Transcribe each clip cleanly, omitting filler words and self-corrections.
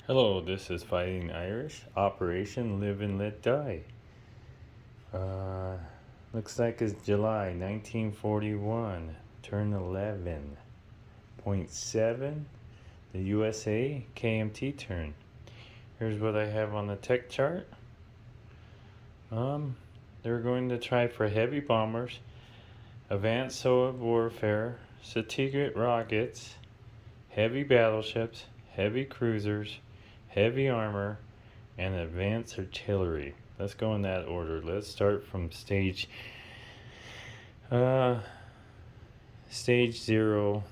Hello, this is Fighting Irish, Operation Live and Let Die. Uh, Looks like it's July 1941, turn 11.7, the USA KMT turn. Here's what I have on the tech chart. They're going to try for heavy bombers, advanced sword warfare, strategic rockets, heavy battleships, heavy cruisers, heavy armor, and advanced artillery. Let's go in that order. Let's start from stage 0,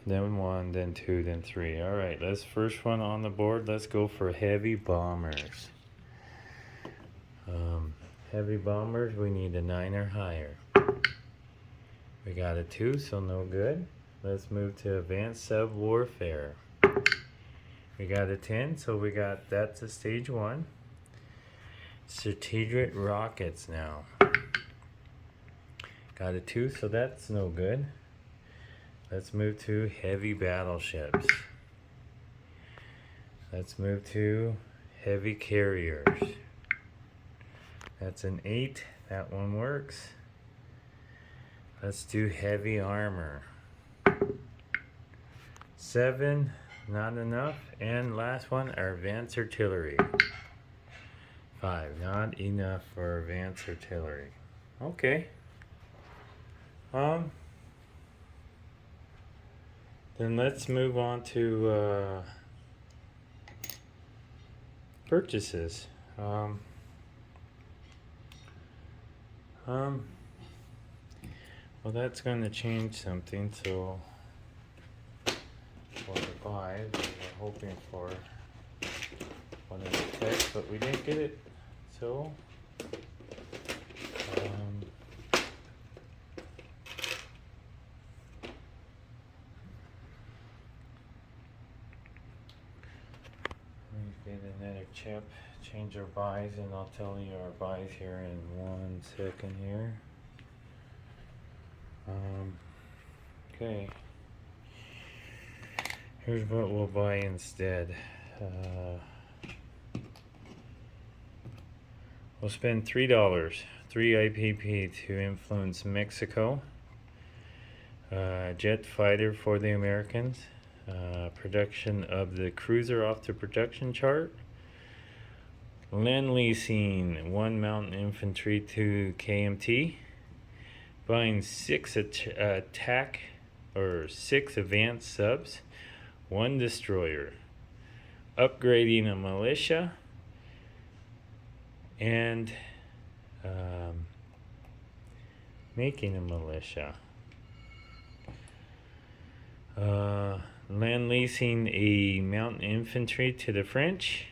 then 1, then 2, then 3. All right, let's first one on the board. Let's go for heavy bombers. Heavy bombers, we need a 9 or higher. We got a 2, so no good. Let's move to advanced sub warfare. We got a 10, so that's a stage 1. Strategic rockets now. Got a 2, so that's no good. Let's move to heavy battleships. Let's move to heavy carriers. That's an 8, that one works. Let's do heavy armor. 7, not enough. And last one, our advanced artillery. 5, not enough for advanced artillery. Okay. Then let's move on to purchases. Well, that's going to change something. So for the buy, we were hoping for one of the text, but we didn't get it. So get another chip, change our buys, and I'll tell you our buys here in 1 second here. Okay, here's what we'll buy instead. We'll spend $3, 3 IPP to influence Mexico. Jet fighter for the Americans. Production of the cruiser off the production chart. Lend-leasing 1 mountain infantry to KMT. Buying 6 attack or 6 advanced subs, 1 destroyer. Upgrading a militia and making a militia. Land leasing a mountain infantry to the French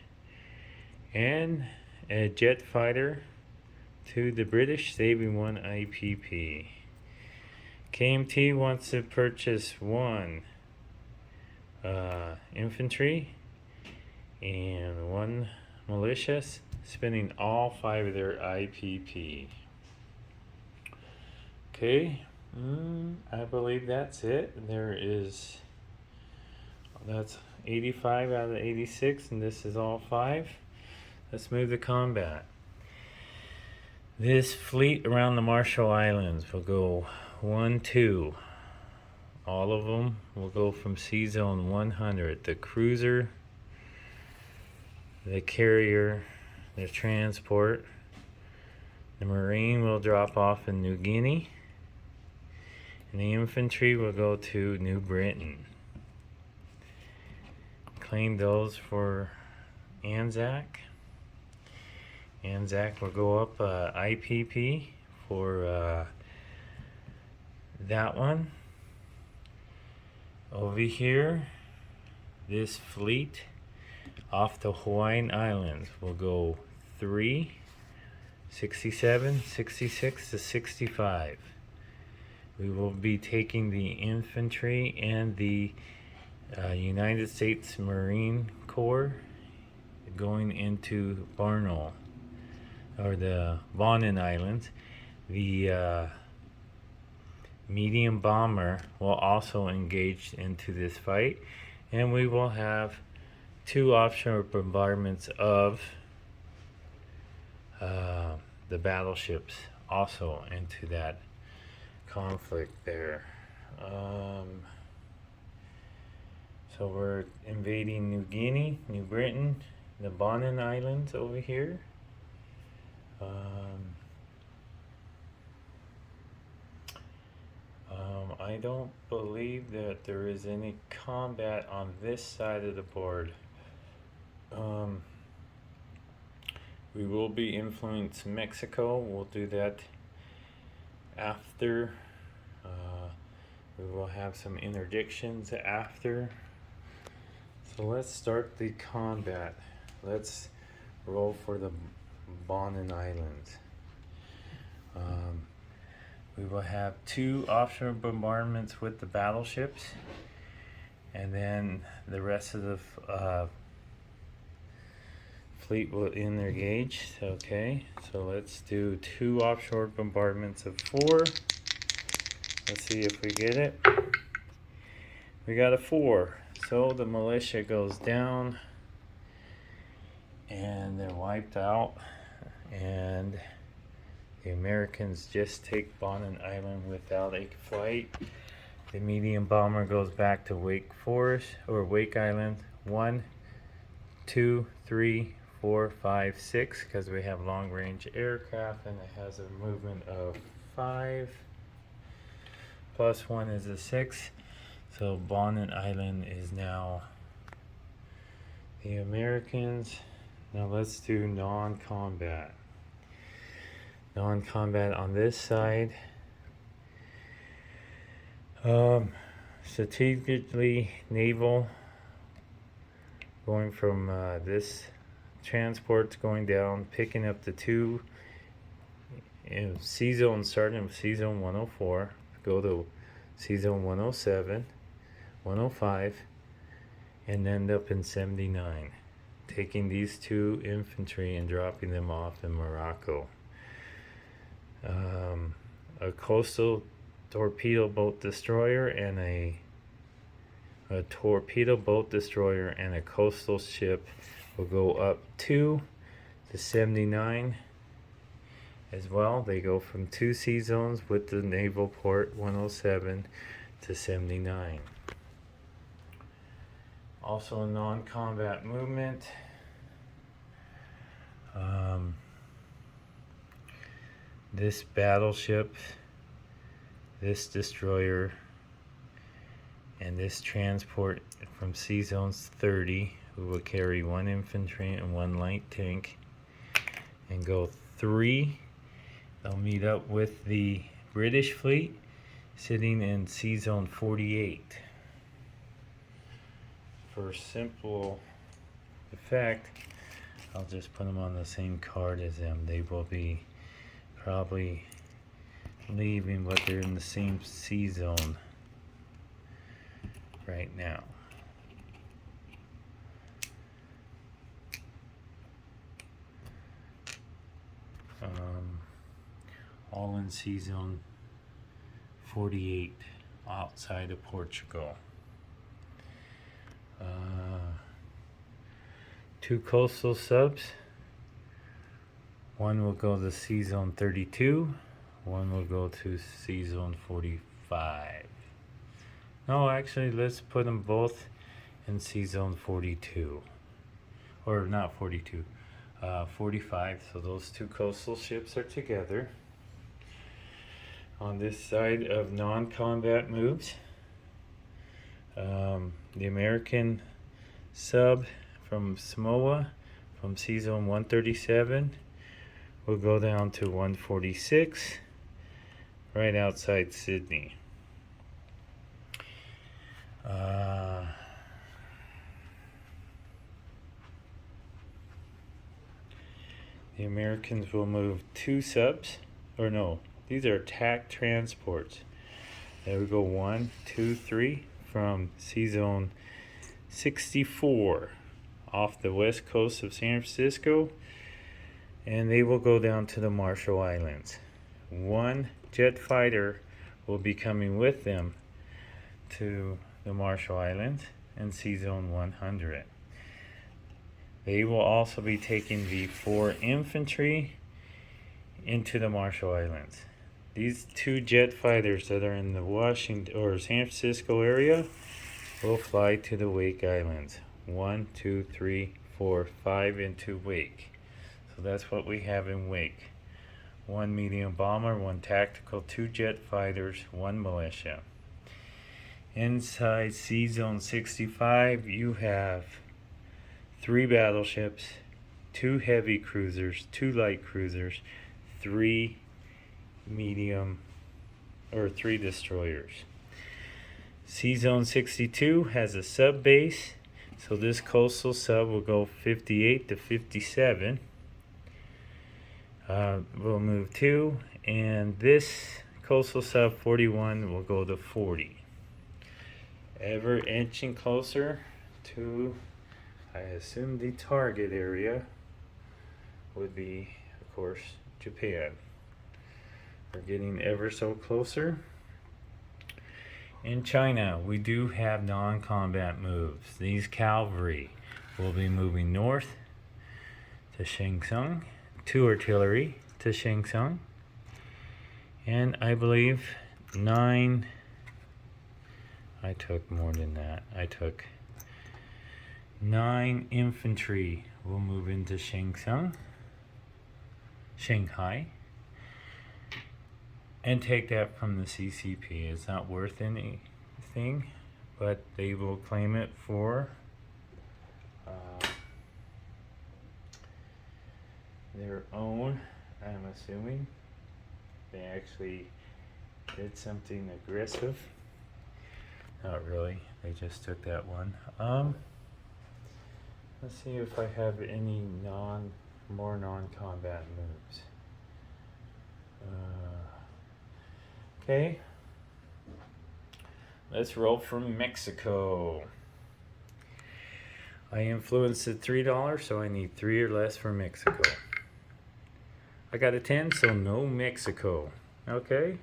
and a jet fighter to the British, saving 1 IPP. KMT wants to purchase 1 infantry and 1 militia, spending all 5 of their IPP. Okay, I believe that's it. That's 85 out of 86, and this is all 5. Let's move to combat. This fleet around the Marshall Islands will go 1, 2. All of them will go from C zone 100. The cruiser, the carrier, the transport. The Marine will drop off in New Guinea. And the infantry will go to New Britain. Claim those for Anzac. Anzac will go up IPP for that one. Over here, this fleet off the Hawaiian Islands will go 3, 67, 66 to 65. We will be taking the infantry and the United States Marine Corps going into Barnwell, or the Bonin Islands. The medium bomber will also engage into this fight, and we will have 2 offshore bombardments of the battleships also into that conflict there. So we're invading New Guinea, New Britain, the Bonin Islands over here. I don't believe that there is any combat on this side of the board. We will be influencing Mexico. We'll do that after. We will have some interdictions after. So let's start the combat. Let's roll for the Bonin Islands. We will have 2 offshore bombardments with the battleships, and then the rest of the fleet will engage. Okay, so let's do 2 offshore bombardments of 4. Let's see if we get it. We got a 4. So the militia goes down and they're wiped out, and the Americans just take Bonin Island without a fight. The medium bomber goes back to Wake Forest or Wake Island. 1, 2, 3, 4, 5, 6, because we have long range aircraft, and it has a movement of 5. Plus 1 is a 6. So Bonin Island is now the Americans. Now let's do non-combat. Non-combat on this side. Strategically naval, going from this transport's going down, picking up the 2 in C zone, starting with C zone 104, go to C zone 107, 105, and end up in 79, taking these 2 infantry and dropping them off in Morocco. A coastal torpedo boat destroyer and a torpedo boat destroyer and a coastal ship will go up to 79 as well. They go from 2 sea zones with the naval port 107 to 79. Also non-combat movement. This battleship, this destroyer, and this transport from Sea Zones 30, who will carry 1 infantry and 1 light tank, and go 3. They'll meet up with the British fleet sitting in Sea Zone 48. For simple effect, I'll just put them on the same card as them. They will be probably leaving, but they're in the same sea zone right now. All in sea zone 48 outside of Portugal. 2 coastal subs. 1 will go to Sea Zone 32. 1 will go to Sea Zone 45. No, actually, let's put them both in Sea Zone 42. Or not 42, 45. So those 2 coastal ships are together. On this side of non-combat moves, the American sub from Samoa, from Sea Zone 137, will go down to 146, right outside Sydney. The Americans will move 2 subs, or no, these are attack transports. There we go, 1, 2, 3, from Sea Zone 64 off the west coast of San Francisco, and they will go down to the Marshall Islands. 1 jet fighter will be coming with them to the Marshall Islands and Sea Zone 100. They will also be taking the 4 infantry into the Marshall Islands. These 2 jet fighters that are in the Washington or San Francisco area will fly to the Wake Islands. 1, 2, 3, 4, 5 into Wake. So that's what we have in Wake. 1 medium bomber, 1 tactical, 2 jet fighters, 1 militia. Inside Sea Zone 65, you have 3 battleships, 2 heavy cruisers, 2 light cruisers, 3 medium or 3 destroyers. Sea Zone 62 has a sub base, so this coastal sub will go 58 to 57. We'll move 2, and this coastal sub 41 will go to 40. Ever inching closer to, I assume, the target area would be, of course, Japan. We're getting ever so closer. In China, we do have non-combat moves. These cavalry will be moving north to Shenzhen, 2 artillery to Shenzhen, and I believe 9, I took more than that. I took 9 infantry will move into Shenzhen, Shanghai, and take that from the CCP. It's not worth anything, but they will claim it for their own. I'm assuming they actually did something aggressive. Not really, they just took that one. Let's see if I have any more non-combat moves. Okay, let's roll from Mexico. I influenced at $3, so I need 3 or less for Mexico. I got a 10, so no Mexico. Okay,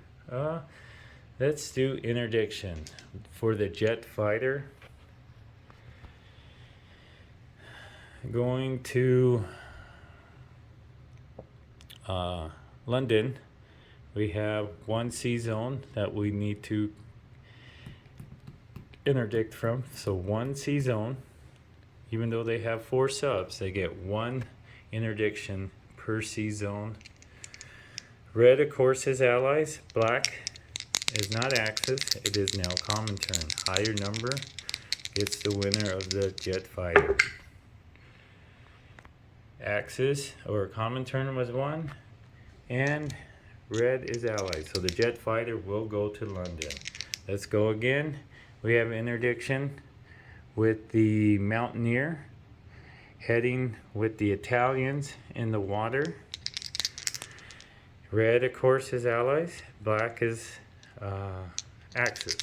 let's do interdiction for the jet fighter. Going to London. We have 1 sea zone that we need to interdict from. So 1 sea zone, even though they have 4 subs, they get 1 interdiction per sea zone. Red, of course, is allies. Black is not Axis. It is now Comintern. Higher number gets the winner of the jet fighter. Axis or Comintern was 1, and red is allies, so the jet fighter will go to London. Let's go again. We have interdiction with the Mountaineer heading with the Italians in the water. Red, of course, is allies. Black is Axis.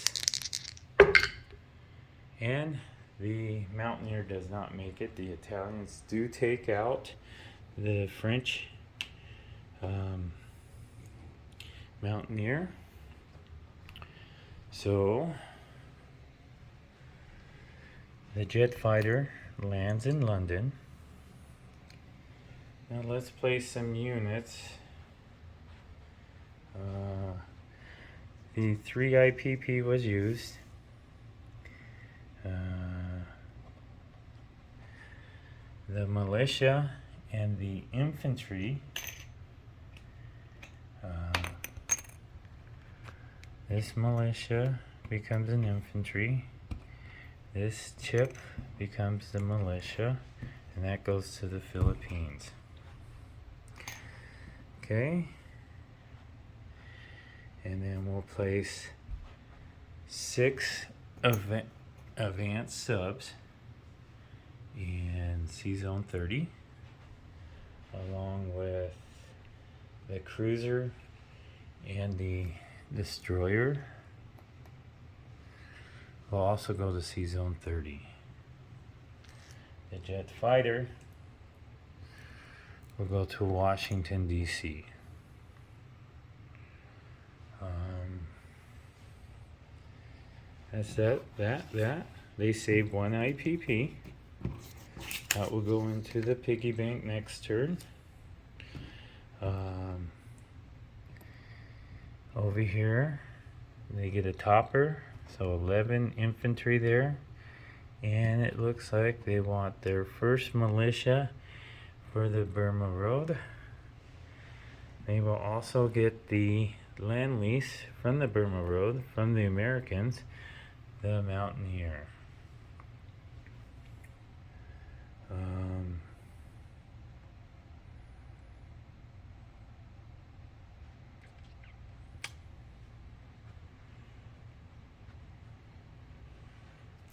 And the Mountaineer does not make it. The Italians do take out the French Mountaineer. So the jet fighter lands in London. Now let's place some units. The 3 IPP was used. The militia and the infantry. This militia becomes an infantry. This chip becomes the militia, and that goes to the Philippines. Okay. And then we'll place 6 advanced subs in Sea Zone 30, along with the cruiser and the destroyer. Will also go to Sea Zone 30. The jet fighter will go to Washington, D.C. That's that. They save 1 IPP. That will go into the piggy bank next turn. Over here, they get a topper, so 11 infantry there. And it looks like they want their first militia for the Burma Road. They will also get the land lease from the Burma Road from the Americans, the Mountaineer.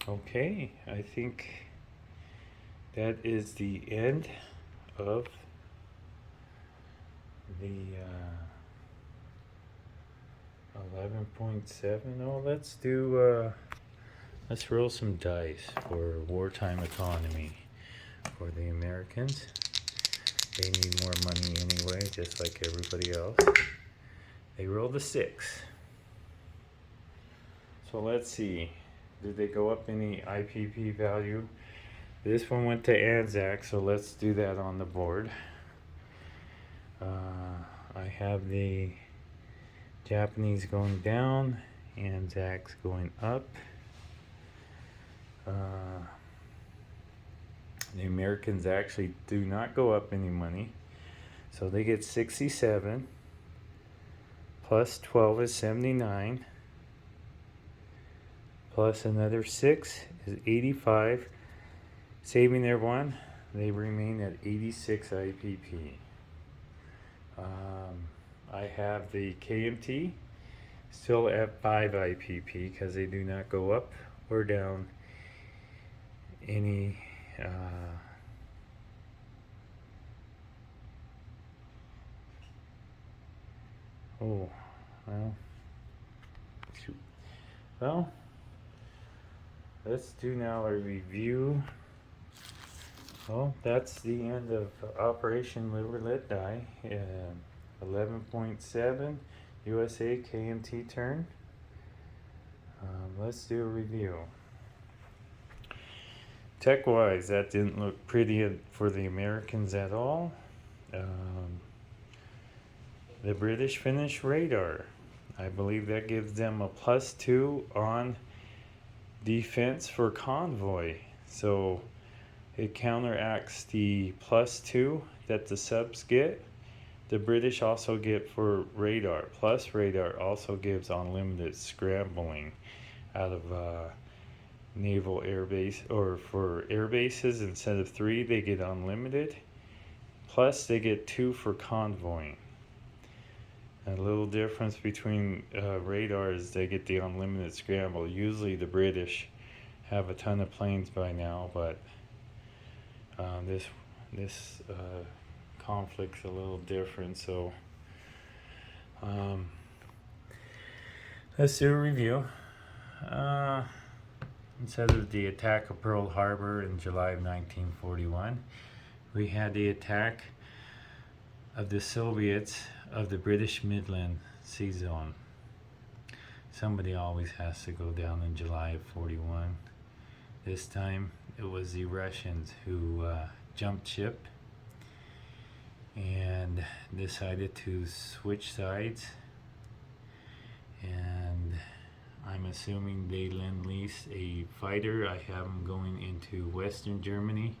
Okay, I think that is the end of the 11.7. Oh, let's roll some dice for wartime economy for the Americans. They need more money anyway, just like everybody else. They rolled a 6. So let's see. Did they go up any IPP value? This one went to Anzac, so let's do that on the board. I have the Japanese going down, Anzac's going up. The Americans actually do not go up any money, so they get 67, plus 12 is 79, plus another 6 is 85. Saving their 1, they remain at 86 IPP. I have the KMT still at 5 IPP because they do not go up or down any oh, well, shoot. Well, let's do now a review. Well, that's the end of Operation Live or Let Die. 11.7 USA KMT turn. Let's do a review. Tech-wise, that didn't look pretty for the Americans at all. The British finished radar. I believe that gives them a +2 on defense for convoy. So it counteracts the +2 that the subs get. The British also get for radar. Plus radar also gives unlimited scrambling out of naval air base, or for air bases instead of 3 they get unlimited. Plus they get 2 for convoying. A little difference between radar is they get the unlimited scramble. Usually the British have a ton of planes by now, but this conflict's a little different. So let's do a review. Instead of the attack of Pearl Harbor in July of 1941, we had the attack of the Soviets of the British Midland Sea Zone. Somebody always has to go down in July of 41. This time it was the Russians who jumped ship and decided to switch sides, and I'm assuming they lend lease a fighter. I have them going into Western Germany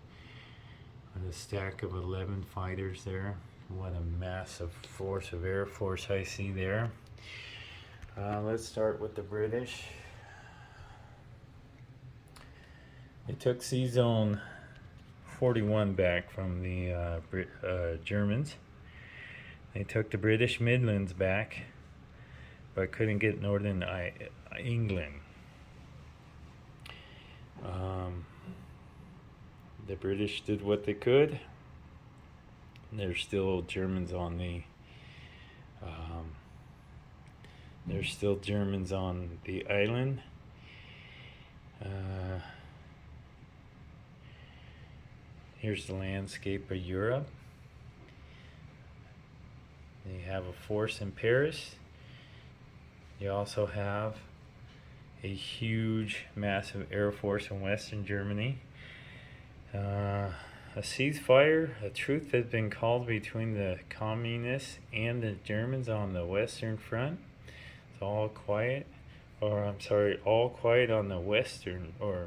with a stack of 11 fighters there. What a massive force of Air Force I see there. Let's start with the British. They took Sea Zone 41 back from the Germans. They took the British Midlands back, but couldn't get Northern England. The British did what they could. There's still Germans on the island. Here's the landscape of Europe. They have a force in Paris. You also have a huge, massive air force in Western Germany. a ceasefire, a truce has been called between the communists and the Germans on the Western Front. It's all quiet, or I'm sorry, all quiet on the Western or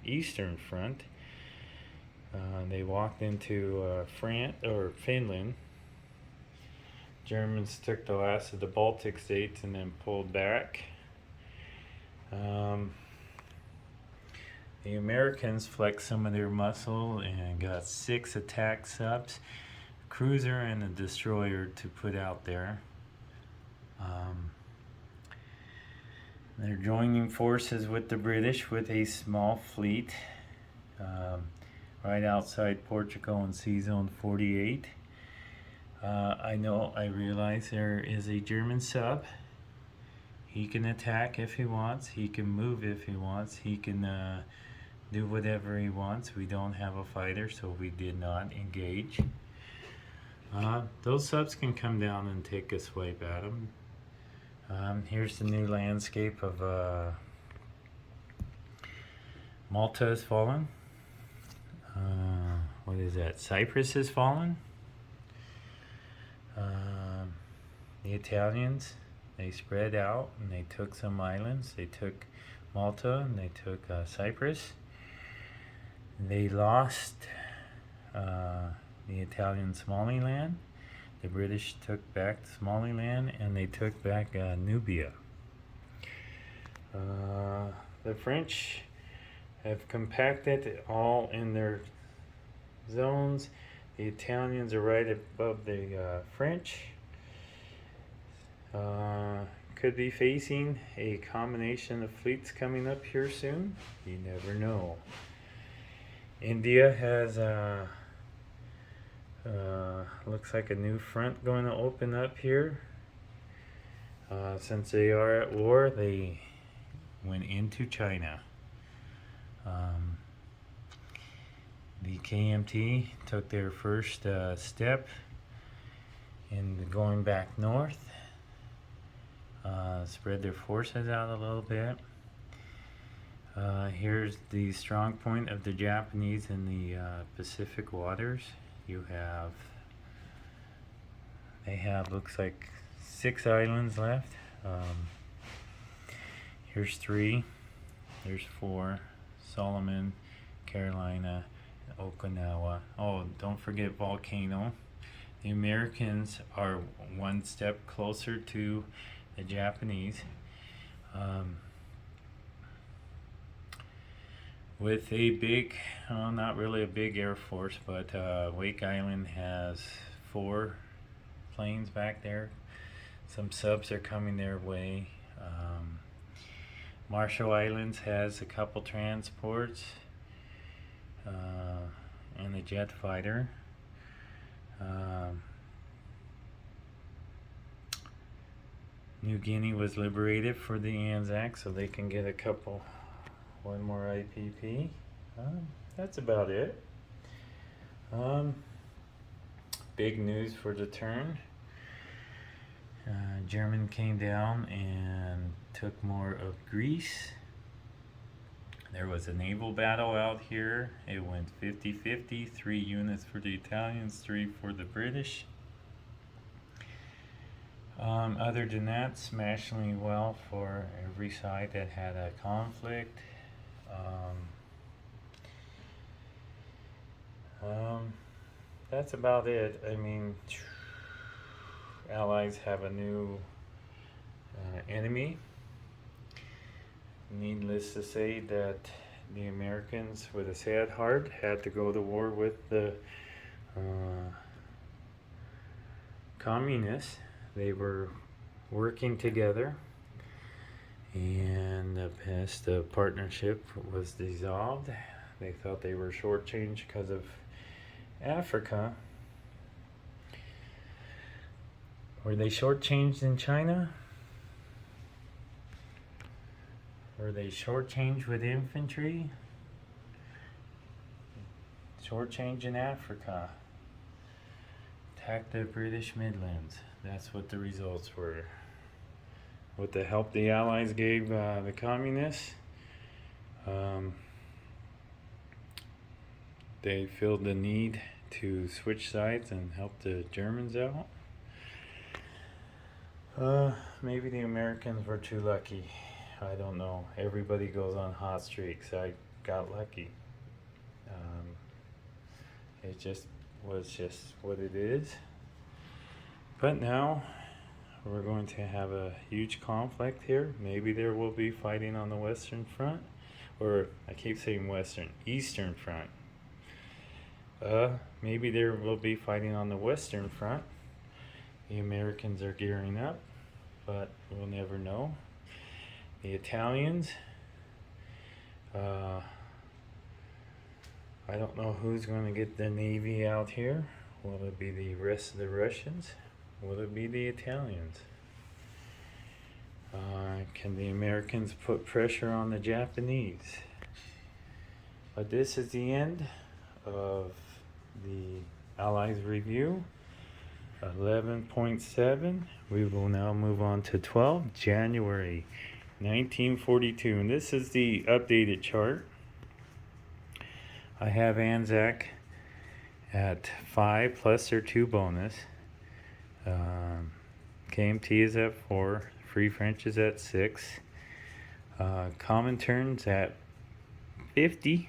Eastern Front. They walked into France or Finland. Germans took the last of the Baltic states and then pulled back. The Americans flexed some of their muscle and got 6 attack subs, a cruiser and a destroyer to put out there. They're joining forces with the British with a small fleet right outside Portugal in Sea Zone 48. I realize there is a German sub. He can attack if he wants, he can move if he wants, he can do whatever he wants. We don't have a fighter, so we did not engage. Those subs can come down and take a swipe at them. Here's the new landscape of Malta has fallen. What is that? Cyprus has fallen. The Italians, they spread out and they took some islands. They took Malta and they took Cyprus. They lost the Italian Somaliland. The British took back Somaliland and they took back Nubia. The French have compacted it all in their zones. The Italians are right above the French. Could be facing a combination of fleets coming up here soon. You never know. India has looks like a new front going to open up here. Since they are at war, they went into China. The KMT took their first step in going back north. Spread their forces out a little bit. Here's the strong point of the Japanese in the Pacific waters. They have looks like 6 islands left. Here's 3. There's 4. Solomon, Carolina, Okinawa. Oh, don't forget Volcano. The Americans are one step closer to the Japanese. With a big, well, not really a big air force, but Wake Island has 4 planes back there. Some subs are coming their way. Marshall Islands has a couple transports and a jet fighter. New Guinea was liberated for the Anzac, so they can get one more IPP. That's about it. Big news for the turn. German came down and took more of Greece. There was a naval battle out here. It went 50-50, 3 units for the Italians, 3 for the British. Other than that, smashingly well for every side that had a conflict. That's about it. I mean, Allies have a new enemy. Needless to say that the Americans, with a sad heart, had to go to war with the communists. They were working together, and the past partnership was dissolved. They thought they were shortchanged because of Africa. Were they shortchanged in China? Were they shortchanged with infantry? Shortchanged in Africa. Attacked the British Midlands. That's what the results were. With the help the Allies gave the communists, they filled the need to switch sides and help the Germans out. Maybe the Americans were too lucky. I don't know. Everybody goes on hot streaks. I got lucky. It just was just what it is. But now we're going to have a huge conflict here. Maybe there will be fighting on the Western Front. Or I keep saying Western, Eastern Front. Maybe there will be fighting on the Western Front. The Americans are gearing up, but we'll never know. The Italians, I don't know who's going to get the Navy out here. Will it be the rest of the Russians? Will it be the Italians? Can the Americans put pressure on the Japanese? But this is the end of the Allies Review 11.7. We will now move on to 12, January 1942. And this is the updated chart. I have Anzac at 5 plus their 2 bonus. KMT is at 4. Free French is at 6. Comintern's at 50.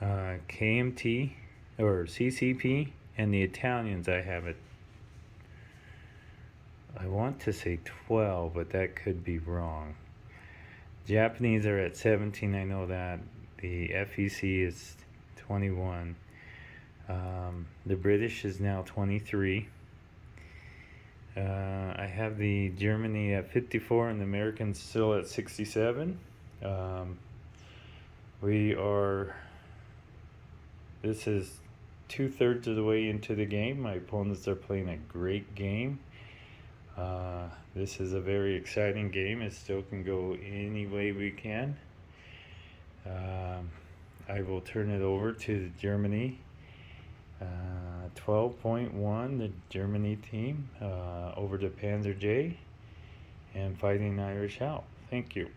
KMT or CCP and the Italians I have it. I want to say 12, but that could be wrong. Japanese are at 17, I know that. The FEC is 21. The British is now 23. I have the Germany at 54 and the Americans still at 67. This is 2/3 of the way into the game. My opponents are playing a great game. This is a very exciting game. It still can go any way we can. I will turn it over to Germany. 12.1, the Germany team, over to Panzer J and Fighting Irish out. Thank you.